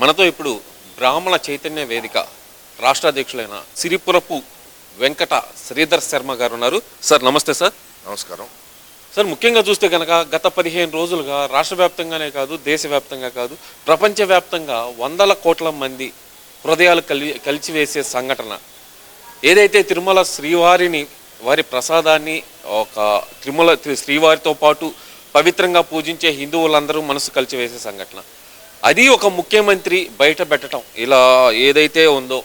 మనతో ఇప్పుడు బ్రాహ్మణ చైతన్య వేదిక రాష్ట్ర అధ్యక్షులైన సిరిపురపు వెంకట శ్రీధర్ శర్మ గారు ఉన్నారు. సార్ నమస్తే. సార్ నమస్కారం. సార్ ముఖ్యంగా చూస్తే కనుక గత 15 రోజులుగా రాష్ట్ర వ్యాప్తంగానే కాదు, దేశవ్యాప్తంగా కాదు, ప్రపంచవ్యాప్తంగా వందల కోట్ల మంది హృదయాలు కలిచివేసే సంఘటన ఏదైతే తిరుమల శ్రీవారిని, వారి ప్రసాదాన్ని ఒక తిరుమల శ్రీవారితో పాటు పవిత్రంగా పూజించే హిందువులందరూ మనసు కలిచివేసే సంఘటన, అది ఒక ముఖ్యమంత్రి బయట పెట్టడం ఇలా ఏదైతే ఉందో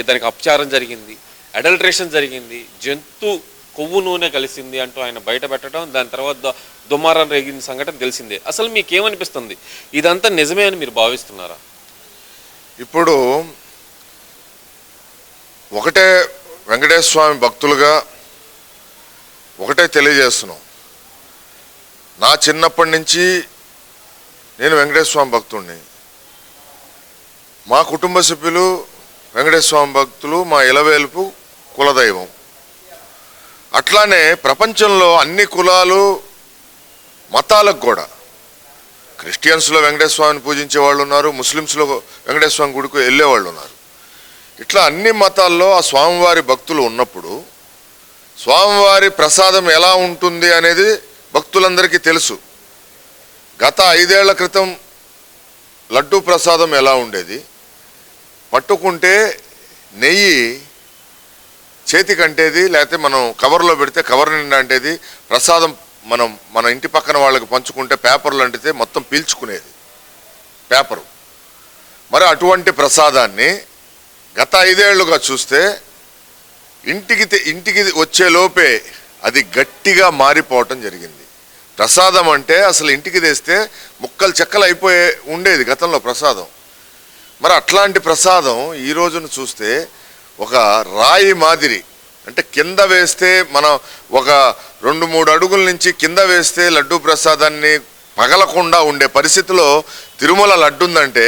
దానికి అపచారం జరిగింది, అడల్ట్రేషన్ జరిగింది, జంతు కొవ్వు నూనె కలిసింది అంటూ ఆయన బయట పెట్టడం, దాని తర్వాత దుమారం రేగిన సంఘటన తెలిసిందే. అసలు మీకేమనిపిస్తుంది? ఇదంతా నిజమే అని మీరు భావిస్తున్నారా? ఇప్పుడు ఒకటే వెంకటేశ్వర స్వామి భక్తులుగా ఒకటే తెలియజేస్తున్నాం. నా చిన్నప్పటి నుంచి నేను వెంకటేశ్వర స్వామి భక్తుడిని. మా కుటుంబ సభ్యులు వెంకటేశ్వర స్వామి భక్తులు, మా ఇలవేల్పు కులదైవం. అట్లానే ప్రపంచంలో అన్ని కులాలు మతాలకు కూడా, క్రిస్టియన్స్లో వెంకటేశ్వర స్వామిని పూజించే వాళ్ళు ఉన్నారు, ముస్లిమ్స్లో వెంకటేశ్వర స్వామి గుడికి వెళ్ళే వాళ్ళు ఉన్నారు. ఇట్లా అన్ని మతాల్లో ఆ స్వామివారి భక్తులు ఉన్నప్పుడు స్వామివారి ప్రసాదం ఎలా ఉంటుంది అనేది భక్తులందరికీ తెలుసు. గత 5 ఏళ్ల క్రితం లడ్డూ ప్రసాదం ఎలా ఉండేది, పట్టుకుంటే నెయ్యి చేతికి అంటేది, లేకపోతే మనం కవర్లో పెడితే కవర్ నిండా అంటేది, ప్రసాదం మన ఇంటి పక్కన వాళ్ళకి పంచుకుంటే పేపర్లు అంటితే మొత్తం పీల్చుకునేది పేపరు. మరి అటువంటి ప్రసాదాన్ని గత 5 ఏళ్లుగా చూస్తే ఇంటికి వచ్చే లోపే అది గట్టిగా మారిపోవటం జరిగింది. ప్రసాదం అంటే అసలు ఇంటికి తెస్తే ముక్కలు చెక్కలు అయిపోయే ఉండేది గతంలో ప్రసాదం. మరి అట్లాంటి ప్రసాదం ఈ రోజును చూస్తే ఒక రాయి మాదిరి, అంటే కింద వేస్తే మనం ఒక 2-3 అడుగుల నుంచి కింద వేస్తే లడ్డూ ప్రసాదాన్ని పగలకుండా ఉండే పరిస్థితిలో తిరుమల లడ్డు ఉందంటే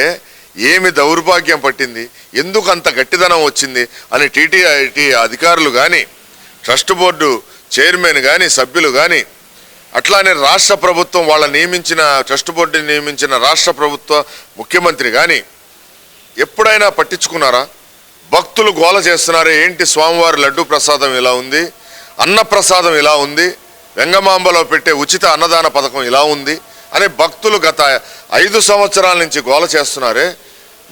ఏమి దౌర్భాగ్యం పట్టింది, ఎందుకు అంత గట్టిదనం వచ్చింది అని టీటీఐటీ అధికారులు కానీ, ట్రస్ట్ బోర్డు చైర్మన్ కానీ, సభ్యులు కానీ, అట్లానే రాష్ట్ర ప్రభుత్వం వాళ్ళ నియమించిన ట్రస్ట్ బోర్డుని నియమించిన రాష్ట్ర ప్రభుత్వ ముఖ్యమంత్రి కానీ ఎప్పుడైనా పట్టించుకున్నారా? భక్తులు గోల చేస్తున్నారు, ఏంటి స్వామివారి లడ్డూ ప్రసాదం ఇలా ఉంది, అన్న ప్రసాదం ఇలా ఉంది, వెంగమాంబలో పెట్టే ఉచిత అన్నదాన పథకం ఇలా ఉంది అని భక్తులు గత 5 సంవత్సరాల నుంచి గోల చేస్తున్నారే.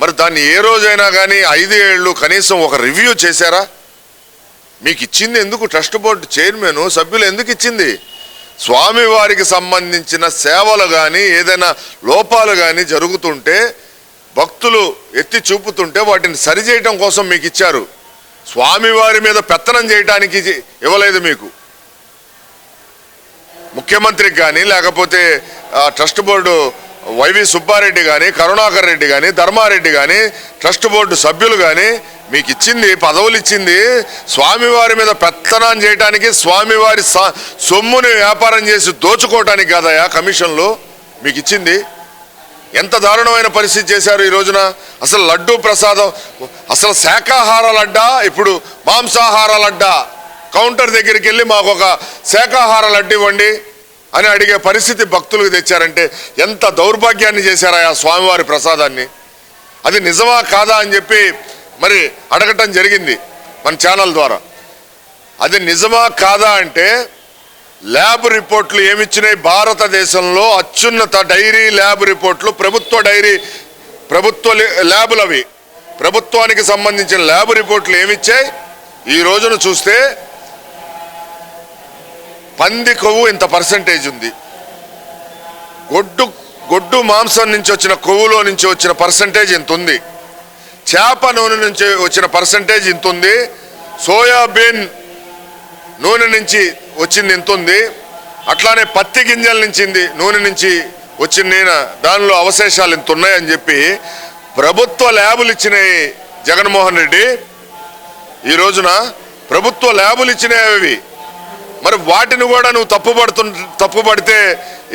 మరి దాన్ని ఏ రోజైనా కానీ 5 ఏళ్ళు కనీసం ఒక రివ్యూ చేశారా? మీకు ఇచ్చింది ఎందుకు? ట్రస్ట్ బోర్డు చైర్మన్ సభ్యులు ఎందుకు ఇచ్చింది? స్వామివారికి సంబంధించిన సేవలు కానీ ఏదైనా లోపాలు కానీ జరుగుతుంటే భక్తులు ఎత్తి చూపుతుంటే వాటిని సరిచేయటం కోసం మీకు ఇచ్చారు. స్వామివారి మీద పెత్తనం చేయడానికి ఇవ్వలేదు మీకు. ముఖ్యమంత్రికి కానీ, లేకపోతే ట్రస్ట్ బోర్డు వైవి సుబ్బారెడ్డి కానీ, కరుణాకర్ రెడ్డి కానీ, ధర్మారెడ్డి కానీ, ట్రస్ట్ బోర్డు సభ్యులు కానీ మీకు ఇచ్చింది, పదవులు ఇచ్చింది స్వామివారి మీద పెత్తనం చేయడానికి, స్వామివారి సొమ్ముని వ్యాపారం చేసి దోచుకోవటానికి కాదయా కమిషన్లు మీకు ఇచ్చింది. ఎంత దారుణమైన పరిస్థితి చేశారు ఈ రోజున. అసలు లడ్డూ ప్రసాదం అసలు శాకాహార లడ్డా, ఇప్పుడు మాంసాహార లడ్డా, కౌంటర్ దగ్గరికి వెళ్ళి మాకు ఒక శాకాహార లడ్డు ఇవ్వండి అని అడిగే పరిస్థితి భక్తులకు తెచ్చారంటే ఎంత దౌర్భాగ్యాన్ని చేశారా ఆ స్వామివారి ప్రసాదాన్ని. అది నిజమా కాదా అని చెప్పి మరి అడగటం జరిగింది మన ఛానల్ ద్వారా. అది నిజమా కాదా అంటే ల్యాబ్ రిపోర్ట్లు ఏమిచ్చినాయి? భారతదేశంలో అత్యున్నత డైరీ ల్యాబ్ రిపోర్ట్లు, ప్రభుత్వ ల్యాబులు, అవి ప్రభుత్వానికి సంబంధించిన ల్యాబ్ రిపోర్ట్లు ఏమిచ్చాయి? ఈ రోజును చూస్తే పంది కొవ్వు ఇంత పర్సంటేజ్ ఉంది, గొడ్డు మాంసం నుంచి వచ్చిన కొవ్వులో నుంచి వచ్చిన పర్సంటేజ్ ఇంత ఉంది, చేప నూనె నుంచి వచ్చిన పర్సంటేజ్ ఇంత ఉంది, సోయాబీన్ నూనె నుంచి వచ్చింది ఇంత ఉంది, అట్లానే పత్తి గింజల నుంచి నూనె నుంచి వచ్చింది దానిలో అవశేషాలు ఇంత ఉన్నాయని చెప్పి ప్రభుత్వ ల్యాబులు ఇచ్చినాయి జగన్మోహన్ రెడ్డి. ఈ రోజున ప్రభుత్వ ల్యాబులు ఇచ్చినాయి. మరి వాటిని కూడా నువ్వు తప్పుపడితే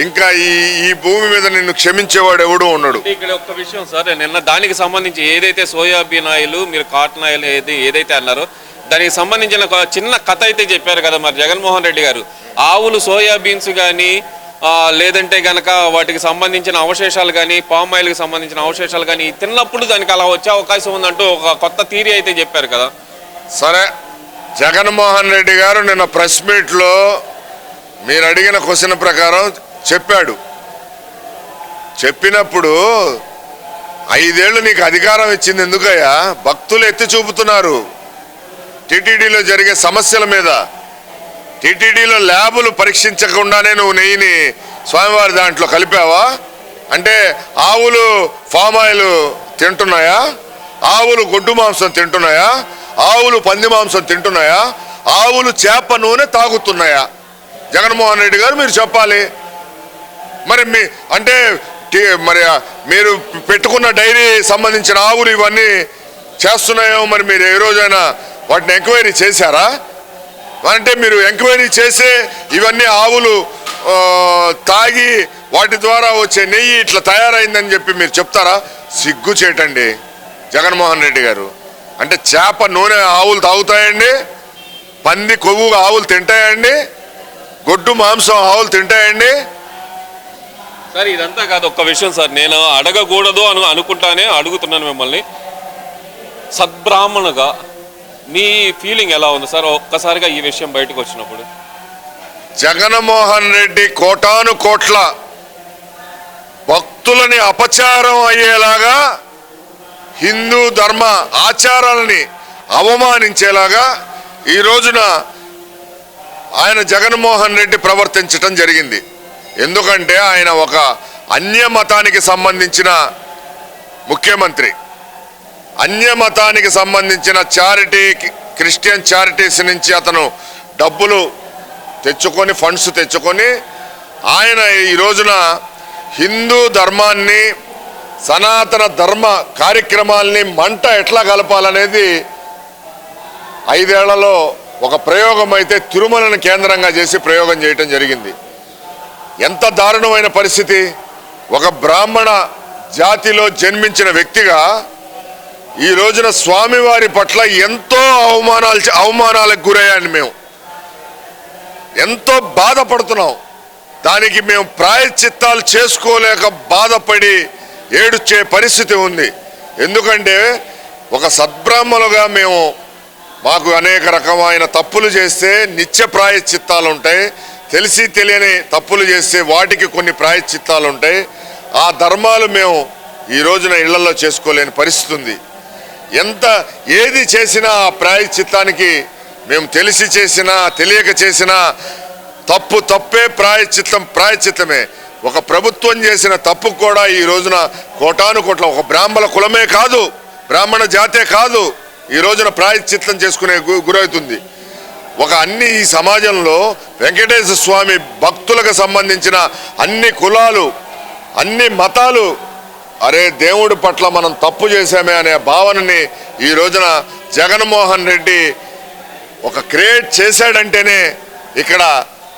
ఇంకా ఈ భూమి మీద నిన్ను క్షమించేవాడు ఎవడూ ఉన్నాడు. ఇక్కడ ఒక్క విషయం సార్, నిన్న దానికి సంబంధించి ఏదైతే సోయాబీన్ ఆయిల్, మీరు కాటన్ ఆయిల్ ఏదైతే అన్నారో దానికి సంబంధించిన చిన్న కథ అయితే చెప్పారు కదా మరి జగన్మోహన్ రెడ్డి గారు. ఆవులు సోయాబీన్స్ కానీ లేదంటే గనక వాటికి సంబంధించిన అవశేషాలు కానీ పామ్ ఆయిల్కి సంబంధించిన అవశేషాలు కానీ తిన్నప్పుడు దానికి అలా వచ్చే అవకాశం ఉందంటూ ఒక కొత్త థియరీ అయితే చెప్పారు కదా. సరే, జగన్మోహన్ రెడ్డి గారు నిన్న ప్రెస్ మీట్లో మీరు అడిగిన క్వశ్చన్ ప్రకారం చెప్పాడు. చెప్పినప్పుడు 5 ఏళ్ళు నీకు అధికారం ఇచ్చింది ఎందుకయ్యా? భక్తులు ఎత్తి చూపుతున్నారు టీటీడీలో జరిగే సమస్యల మీద. టీటీడీలో ల్యాబులు పరీక్షించకుండానే నువ్వు నెయ్యిని స్వామివారి దాంట్లో కలిపావా? అంటే ఆవులు ఫామ్ ఆయిల్ తింటున్నాయా? ఆవులు గొడ్డు మాంసం తింటున్నాయా? ఆవులు పంది మాంసం తింటున్నాయా? ఆవులు చేప నూనె తాగుతున్నాయా? జగన్మోహన్ రెడ్డి గారు మీరు చెప్పాలి. మరి అంటే మరి మీరు పెట్టుకున్న డైరీ సంబంధించిన ఆవులు ఇవన్నీ చేస్తున్నాయో మరి మీరు ఏ రోజైనా వాటిని ఎంక్వైరీ చేశారా? అంటే మీరు ఎంక్వైరీ చేసే ఇవన్నీ ఆవులు తాగి వాటి ద్వారా వచ్చే నెయ్యి ఇట్లా తయారైందని చెప్పి మీరు చెప్తారా? సిగ్గు చేయటండి జగన్మోహన్ రెడ్డి గారు. అంటే చేప నూనె ఆవులు తాగుతాయండి, పంది కొవ్వు ఆవులు తింటాయండి, గొడ్డు మాంసం ఆవులు తింటాయండి. సార్ ఇదంతా కాదు, ఒక్క విషయం సార్, నేను అడగకూడదు అనుకుంటానే అడుగుతున్నాను మిమ్మల్ని. సద్బ్రాహ్మణుగా మీ ఫీలింగ్ ఎలా ఉంది సార్ ఒక్కసారిగా ఈ విషయం బయటకు వచ్చినప్పుడు? జగన్మోహన్ రెడ్డి కోటాను కోట్ల భక్తులని అపచారం అయ్యేలాగా, హిందూ ధర్మ ఆచారాలని అవమానించేలాగా ఈ రోజున ఆయన జగన్మోహన్ రెడ్డి ప్రవర్తించటం జరిగింది. ఎందుకంటే ఆయన ఒక అన్య మతానికి సంబంధించిన ముఖ్యమంత్రి. అన్య మతానికి సంబంధించిన చారిటీ, క్రిస్టియన్ చారిటీస్ నుంచి అతను డబ్బులు తెచ్చుకొని, ఫండ్స్ తెచ్చుకొని ఆయన ఈ రోజున హిందూ ధర్మాన్ని, సనాతన ధర్మ కార్యక్రమాల్ని మంట ఎట్లా కలపాలనేది 5 ఏళ్లలో ఒక ప్రయోగం అయితే తిరుమలను కేంద్రంగా చేసి ప్రయోగం చేయటం జరిగింది. ఎంత దారుణమైన పరిస్థితి! ఒక బ్రాహ్మణ జాతిలో జన్మించిన వ్యక్తిగా ఈ రోజున స్వామివారి పట్ల ఎంతో అవమానాలకు గురయ్యాను. మేము ఎంతో బాధపడుతున్నాం. దానికి మేము ప్రాయశ్చిత్తాలు చేసుకోలేక బాధపడి ఏడుచే పరిస్థితి ఉంది. ఎందుకంటే ఒక సద్బ్రాహ్మణులుగా మాకు అనేక రకమైన తప్పులు చేస్తే నిత్య ప్రాయశ్చిత్తాలు ఉంటాయి. తెలిసి తెలియని తప్పులు చేస్తే వాటికి కొన్ని ప్రాయశ్చిత్తాలు ఉంటాయి. ఆ ధర్మాలు మేము ఈ రోజున ఇళ్లలో చేసుకోలేని పరిస్థితి ఉంది. ఏది చేసినా ఆ ప్రాయశ్చిత్తానికి మేము తెలిసి చేసినా తెలియక చేసినా తప్పే, ప్రాయశ్చిత్తమే. ఒక ప్రభుత్వం చేసిన తప్పు కూడా ఈ రోజున కోటాను కోట్ల, ఒక బ్రాహ్మణ కులమే కాదు, బ్రాహ్మణ జాతే కాదు, ఈ రోజున ప్రాయశ్చిత్తం చేసుకునే గురవుతుంది. అన్ని ఈ సమాజంలో వెంకటేశ్వర స్వామి భక్తులకు సంబంధించిన అన్ని కులాలు, అన్ని మతాలు, అరే దేవుడి పట్ల మనం తప్పు చేశామే అనే భావనని ఈ రోజున జగన్మోహన్ రెడ్డి క్రియేట్ చేశాడంటేనే ఇక్కడ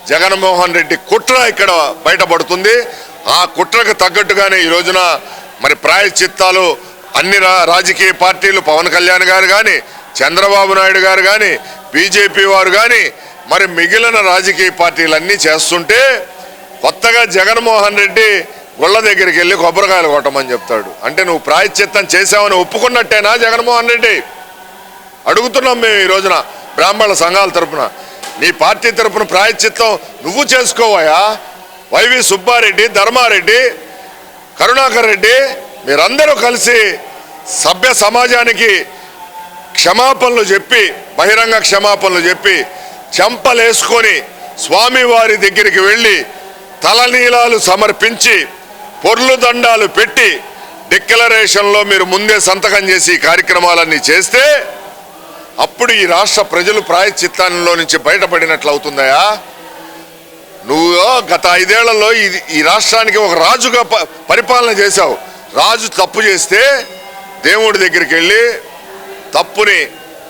జగన్మోహన్ రెడ్డి కుట్ర ఇక్కడ బయటపడుతుంది. ఆ కుట్రకు తగ్గట్టుగానే ఈ రోజున మరి ప్రాయశ్చిత్తాలు అన్ని రాజకీయ పార్టీలు, పవన్ కళ్యాణ్ గారు కానీ, చంద్రబాబు నాయుడు గారు కానీ, బీజేపీ వారు కానీ, మరి మిగిలిన రాజకీయ పార్టీలన్నీ చేస్తుంటే కొత్తగా జగన్మోహన్ రెడ్డి గుళ్ళ దగ్గరికి వెళ్ళి కొబ్బరికాయలు కొట్టమని చెప్తాడు. అంటే నువ్వు ప్రాయశ్చిత్తం చేశావని ఒప్పుకున్నట్టేనా జగన్మోహన్ రెడ్డి? అడుగుతున్నాం మేము ఈ రోజున బ్రాహ్మణుల సంఘాల తరఫున. నీ పార్టీ తరఫున ప్రాయశ్చిత్తం నువ్వు చేసుకోవాయా? వైవి సుబ్బారెడ్డి, ధర్మారెడ్డి, కరుణాకర్ రెడ్డి మీరందరూ కలిసి సభ్య సమాజానికి క్షమాపణలు చెప్పి, బహిరంగ క్షమాపణలు చెప్పి, చెంపలేసుకొని స్వామివారి దగ్గరికి వెళ్ళి తలనీలాలు సమర్పించి పొర్లు దండాలు పెట్టి డిక్లరేషన్లో మీరు ముందే సంతకం చేసి ఈ కార్యక్రమాలన్నీ చేస్తే అప్పుడు ఈ రాష్ట్ర ప్రజలు ప్రాయశ్చిత్తంలో నుంచి బయటపడినట్లు అవుతుందయా? నువ్వు గత 5 ఏళ్లలో ఈ రాష్ట్రానికి ఒక రాజుగా పరిపాలన చేశావు. రాజు తప్పు చేస్తే దేవుడి దగ్గరికి వెళ్ళి తప్పుని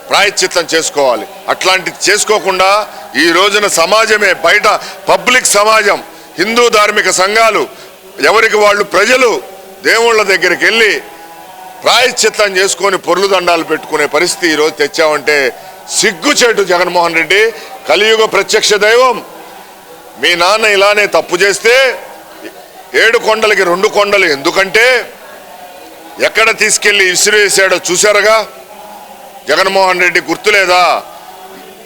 ప్రాయశ్చిత్తం చేసుకోవాలి. అట్లాంటిది చేసుకోకుండా ఈ రోజున సమాజమే, బయట పబ్లిక్ సమాజం, హిందూ ధార్మిక సంఘాలు ఎవరికి వాళ్ళు ప్రజలు దేవుళ్ళ దగ్గరికి వెళ్ళి ప్రాయశ్చిత్తం చేసుకొని పొర్లు దండాలు పెట్టుకునే పరిస్థితి ఈరోజు తెచ్చావంటే సిగ్గుచేటు జగన్మోహన్ రెడ్డి. కలియుగ ప్రత్యక్ష దైవం మీ నాన్న ఇలానే తప్పు చేస్తే 7 కొండలకి 2 కొండలు ఎందుకంటే ఎక్కడ తీసుకెళ్లి విసిరేసాడో చూశారుగా జగన్మోహన్ రెడ్డి, గుర్తులేదా?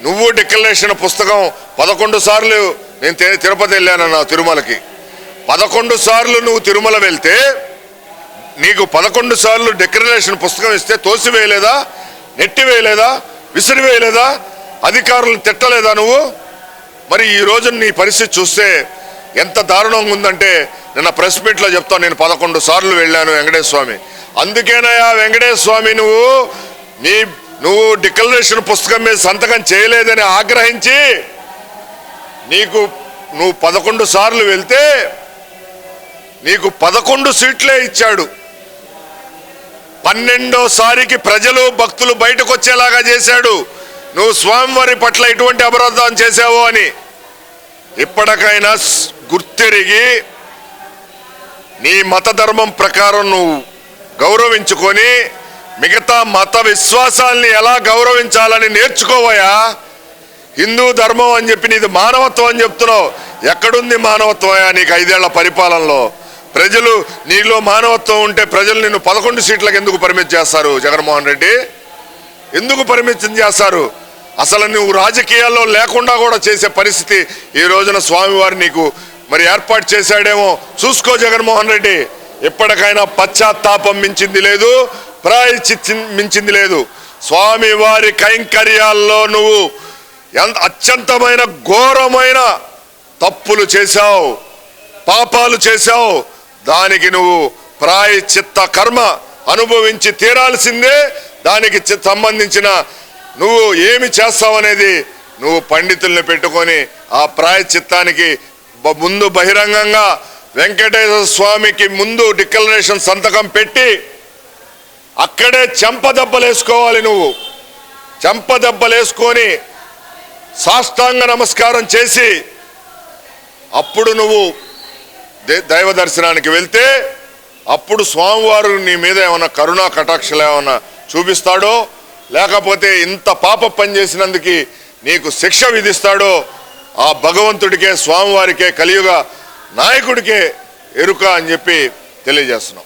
నువ్వు డిక్లరేషన్ పుస్తకం 11 సార్లు నేను తిరుపతి వెళ్ళానన్నా, తిరుమలకి 11 సార్లు నువ్వు తిరుమల వెళ్తే నీకు 11 సార్లు డిక్లరేషన్ పుస్తకం ఇస్తే తోసివేయలేదా, నెట్టివేయలేదా, విసిరివేయలేదా, అధికారులను తిట్టలేదా నువ్వు? మరి ఈ రోజు నీ పరిస్థితి చూస్తే ఎంత దారుణంగా ఉందంటే, నిన్న ప్రెస్ మీట్లో చెప్తాను, నేను 11 సార్లు వెళ్ళాను వెంకటేశ్వర స్వామి. అందుకేనయా వెంకటేశ్వర స్వామి నువ్వు డిక్లరేషన్ పుస్తకం మీద సంతకం చేయలేదని ఆగ్రహించి నువ్వు 11 సార్లు వెళ్తే నీకు 11 సీట్లే ఇచ్చాడు. 12వసారికి ప్రజలు భక్తులు బయటకు వచ్చేలాగా చేశాడు. నువ్వు స్వామివారి పట్ల ఎటువంటి అపరాధం చేశావో అని. ఇప్పటికైనా గుర్తెరిగి నీ మత ధర్మం ప్రకారం నువ్వు గౌరవించుకొని మిగతా మత విశ్వాసాల్ని ఎలా గౌరవించాలని నేర్చుకోవయా. హిందూ ధర్మం అని చెప్పి నీది మానవత్వం అని చెప్తున్నావు. ఎక్కడుంది మానవత్వమయా నీకు 5 ఏళ్ల పరిపాలనలో? ప్రజలు నీలో మానవత్వం ఉంటే ప్రజలు నిన్ను 11 సీట్లకు ఎందుకు పరిమితి చేస్తారు? జగన్మోహన్ రెడ్డి ఎందుకు పరిమితం చేస్తారు? అసలు నువ్వు రాజకీయాల్లో లేకుండా కూడా చేసే పరిస్థితి ఈ రోజున స్వామివారు నీకు మరి ఏర్పాటు చేశాడేమో చూసుకో జగన్మోహన్ రెడ్డి. ఎప్పటికైనా పశ్చాత్తాపం మించింది లేదు, ప్రాయశ్చిత్తం మించింది లేదు. స్వామివారి కైంకర్యాల్లో నువ్వు అత్యంతమైన ఘోరమైన తప్పులు చేశావు, పాపాలు చేశావు. దానికి నువ్వు ప్రాయశ్చిత్త కర్మ అనుభవించి తీరాల్సిందే. దానికి సంబంధించిన నువ్వు ఏమి చేస్తావనేది నువ్వు పండితుల్ని పెట్టుకొని ఆ ప్రాయశ్చిత్తానికి ముందు బహిరంగంగా వెంకటేశ్వర స్వామికి ముందు డిక్లరేషన్ సంతకం పెట్టి అక్కడే చెంపదెబ్బలేసుకోవాలి. నువ్వు చెంపదెబ్బలేసుకొని సాష్టాంగ నమస్కారం చేసి అప్పుడు నువ్వు దైవ దర్శనానికి వెళ్తే అప్పుడు స్వామివారు నీ మీద ఏమన్నా కరుణా కటాక్షలు ఏమన్నా చూపిస్తాడో, లేకపోతే ఇంత పాప పని చేసినందుకు నీకు శిక్ష విధిస్తాడో ఆ భగవంతుడికే, స్వామివారికే, కలియుగ నాయకుడికే ఎరుక అని చెప్పి తెలియజేస్తున్నాం.